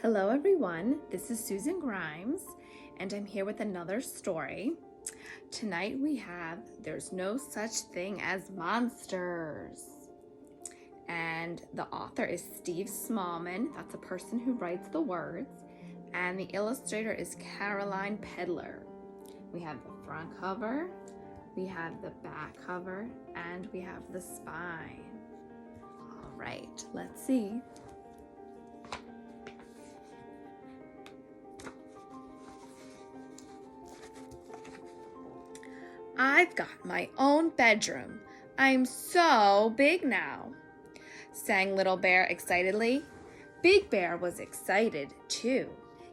Hello everyone, this is Susan Grimes and I'm here with another story. Tonight we have There's No Such Thing as Monsters. And the author is Steve Smallman, that's a person who writes the words, and the illustrator is Caroline Pedler. We have the front cover, we have the back cover, and we have the spine. All right, let's see. I've got my own bedroom. I'm so big now, sang Little Bear excitedly. Big Bear was excited too.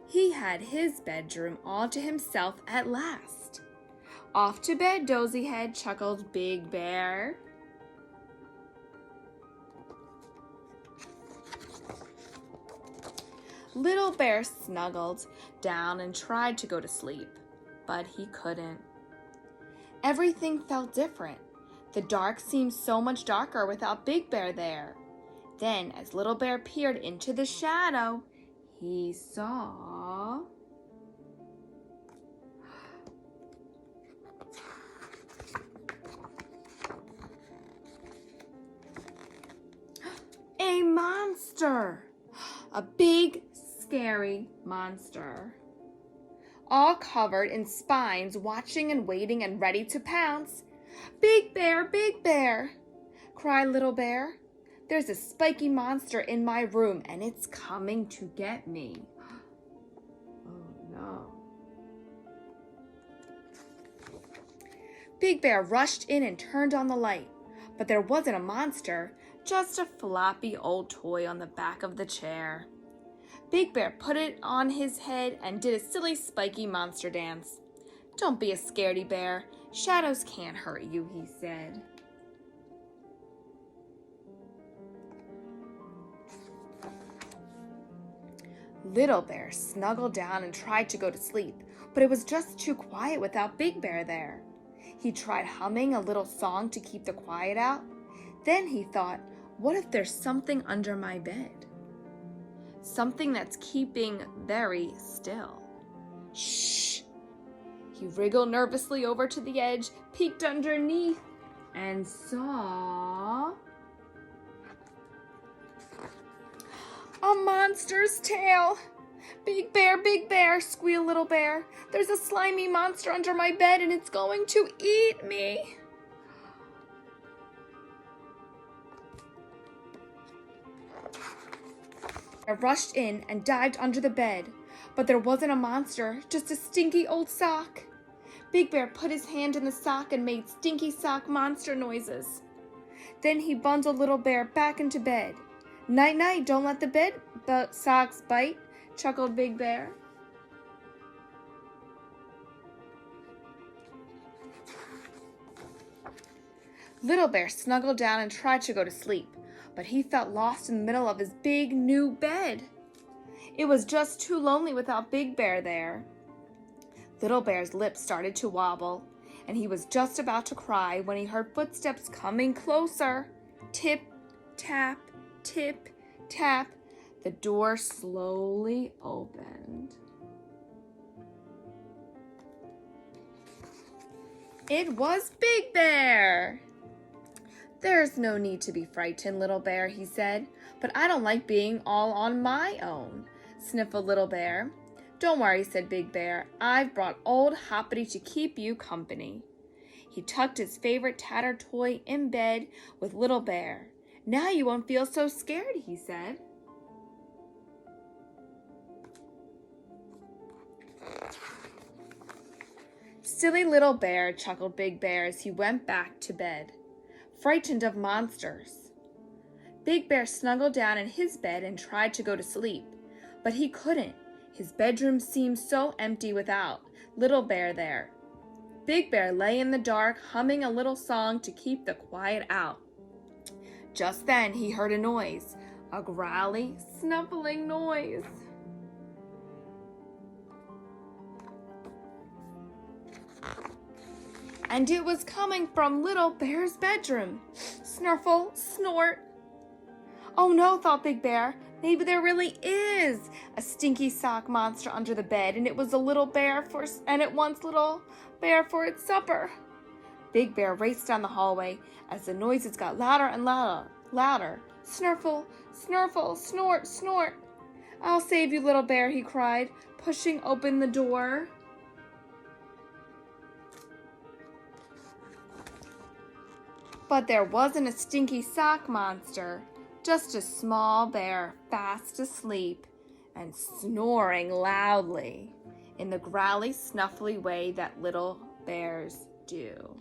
He had his bedroom all to himself at last. Off to bed, Dozy Head, chuckled Big Bear. Little Bear snuggled down and tried to go to sleep, but he couldn't. Everything felt different. The dark seemed so much darker without Big Bear there. Then, as Little Bear peered into the shadow, he saw a monster, a big, scary monster, all covered in spines, watching and waiting and ready to pounce. Big Bear, cried Little Bear. There's a spiky monster in my room and it's coming to get me. Oh no. Big Bear rushed in and turned on the light, but there wasn't a monster, just a floppy old toy on the back of the chair. Big Bear put it on his head and did a silly spiky monster dance. Don't be a scaredy bear. Shadows can't hurt you, he said. Little Bear snuggled down and tried to go to sleep, but it was just too quiet without Big Bear there. He tried humming a little song to keep the quiet out. Then he thought, what if there's something under my bed? Something that's keeping very still. Shh! He wriggled nervously over to the edge, peeked underneath, and saw a monster's tail. Big Bear, squealed Little Bear. There's a slimy monster under my bed and it's going to eat me. I rushed in and dived under the bed, but there wasn't a monster, just a stinky old sock. Big Bear put his hand in the sock and made stinky sock monster noises. Then he bundled Little Bear back into bed. Night, night, don't let the bed socks bite, chuckled Big Bear. Little Bear snuggled down and tried to go to sleep, but he felt lost in the middle of his big new bed. It was just too lonely without Big Bear there. Little Bear's lips started to wobble, and he was just about to cry when he heard footsteps coming closer. Tip, tap, tip, tap. The door slowly opened. It was Big Bear. There's no need to be frightened, Little Bear, he said, but I don't like being all on my own, sniffled Little Bear. Don't worry, said Big Bear. I've brought old Hoppity to keep you company. He tucked his favorite tattered toy in bed with Little Bear. Now you won't feel so scared, he said. Silly Little Bear, chuckled Big Bear as he went back to bed, frightened of monsters. Big Bear snuggled down in his bed and tried to go to sleep, but he couldn't. His bedroom seemed so empty without Little Bear there. Big Bear lay in the dark, humming a little song to keep the quiet out. Just then he heard a noise, a growly, snuffling noise. And it was coming from Little Bear's bedroom. Snurfle, snort. Oh no, thought Big Bear. Maybe there really is a stinky sock monster under the bed, and it was a little bear and it wants little bear for its supper. Big Bear raced down the hallway as the noises got louder and louder. Snurfle, snurfle, snort, snort. I'll save you, little bear, he cried, pushing open the door. But there wasn't a stinky sock monster, just a small bear fast asleep and snoring loudly in the growly, snuffly way that little bears do.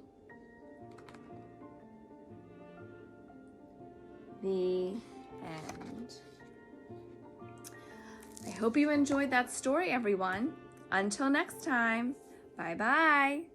The end. I hope you enjoyed that story, everyone. Until next time, bye-bye.